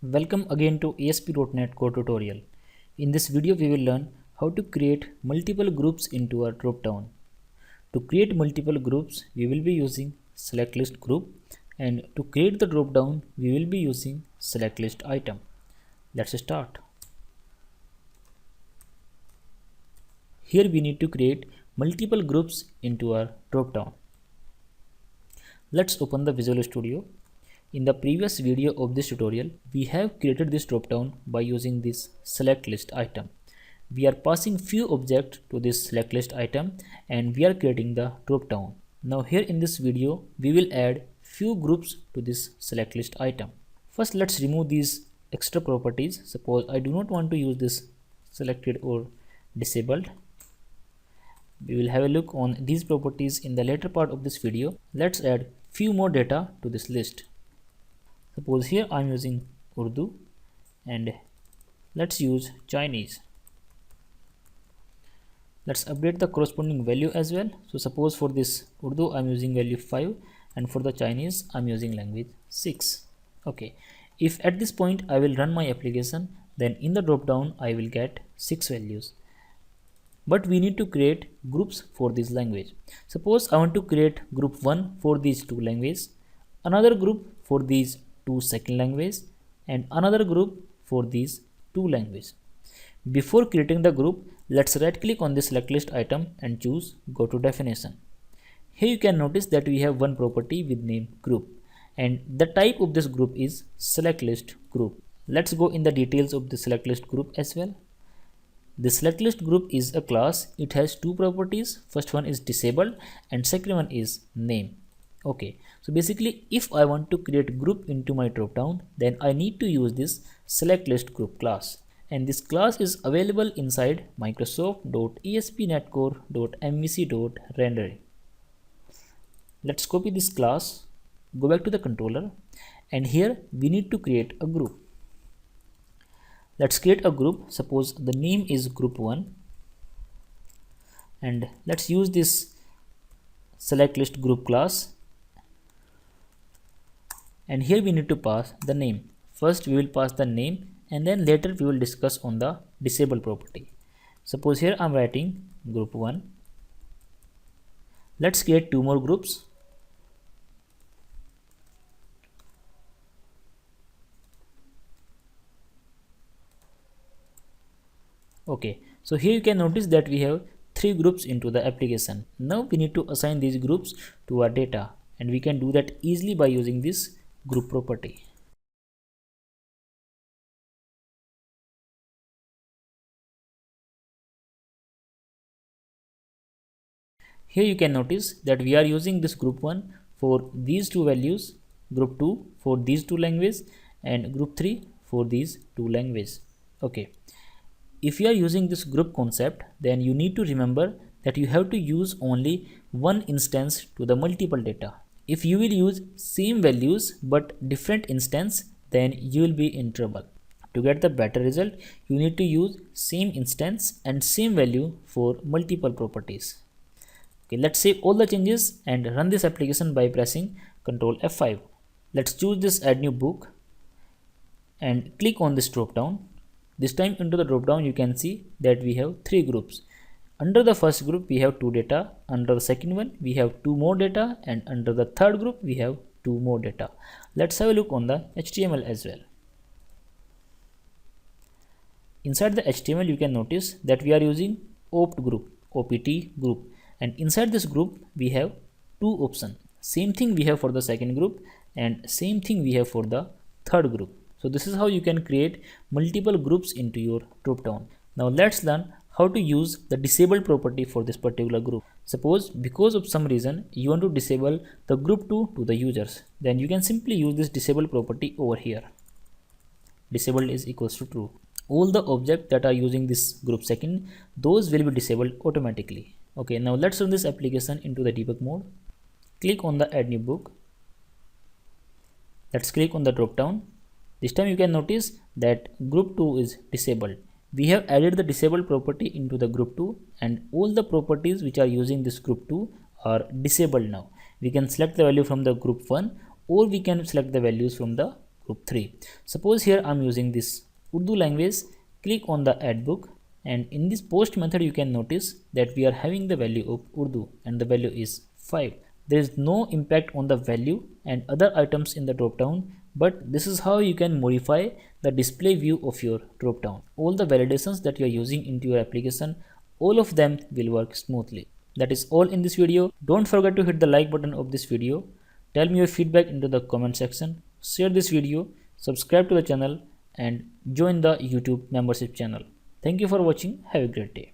Welcome again to ASP.NET Core tutorial. In this video we will learn how to create multiple groups into our dropdown. To create multiple groups we will be using SelectListGroup, and to create the dropdown we will be using SelectListItem. Let's start. Here we need to create multiple groups into our dropdown. Let's open the Visual Studio. In the previous video of this tutorial, we have created this dropdown by using this select list item. We are passing few objects to this select list item and we are creating the dropdown. Now here in this video, we will add few groups to this select list item. First, let's remove these extra properties. Suppose I do not want to use this selected or disabled. We will have a look on these properties in the later part of this video. Let's add few more data to this list. Suppose here I am using Urdu and let's use Chinese. Let's update the corresponding value as well. So suppose for this Urdu I am using value 5 and for the Chinese I am using language 6. Okay, if at this point I will run my application, then in the drop down I will get 6 values. But we need to create groups for this language. Suppose I want to create group 1 for these two languages, another group for these two second language, and another group for these two language. Before creating the group, let's right click on the select list item and choose go to definition. Here you can notice that we have one property with name group, and the type of this group is select list group. Let's go in the details of the select list group as well. The select list group is a class. It has two properties. First one is disabled and second one is name. Okay, so basically if I want to create group into my dropdown, then I need to use this select list group class, and this class is available inside microsoft.espnetcore.mvc.rendering. Let's copy this class, go back to the controller, and here we need to create a group. Let's create a group. Suppose the name is group1, and let's use this select list group class. And here we need to pass the name. First we will pass the name and then later we will discuss on the disable property. Suppose here I am writing group 1. Let's create two more groups. Okay, so here you can notice that we have three groups into the application. Now we need to assign these groups to our data, and we can do that easily by using this group property. Here you can notice that we are using this group 1 for these two values, group 2 for these two languages, and group 3 for these two languages. Okay, if you are using this group concept, then you need to remember that you have to use only one instance to the multiple data. If you will use same values but different instance, then you will be in trouble. To get the better result, you need to use same instance and same value for multiple properties. Okay, let's save all the changes and run this application by pressing Ctrl F5. Let's choose this add new book and click on this drop down. This time into the drop down you can see that we have three groups. Under the first group we have two data, under the second one we have two more data, and under the third group we have two more data. Let's have a look on the HTML as well. Inside the HTML you can notice that we are using opt group, OPT group, and inside this group we have two options. Same thing we have for the second group and same thing we have for the third group. So this is how you can create multiple groups into your dropdown. Now let's learn how to use the disable property for this particular group. Suppose because of some reason you want to disable the group 2 to the users, then you can simply use this disable property over here. Disabled is equals to true. All the objects that are using this group second, those will be disabled automatically. Okay, now let's run this application into the debug mode. Click on the add new book. Let's click on the drop down. This time you can notice that group 2 is disabled. We have added the disable property into the group 2, and all the properties which are using this group 2 are disabled now. We can select the value from the group 1 or we can select the values from the group 3. Suppose here I'm using this Urdu language, click on the add book, and in this post method you can notice that we are having the value of Urdu and the value is 5. There is no impact on the value and other items in the dropdown, but this is how you can modify the display view of your dropdown. All the validations that you are using into your application, all of them will work smoothly. That is all in this video. Don't forget to hit the like button of this video. Tell me your feedback into the comment section. Share this video, subscribe to the channel and join the YouTube membership channel. Thank you for watching. Have a great day.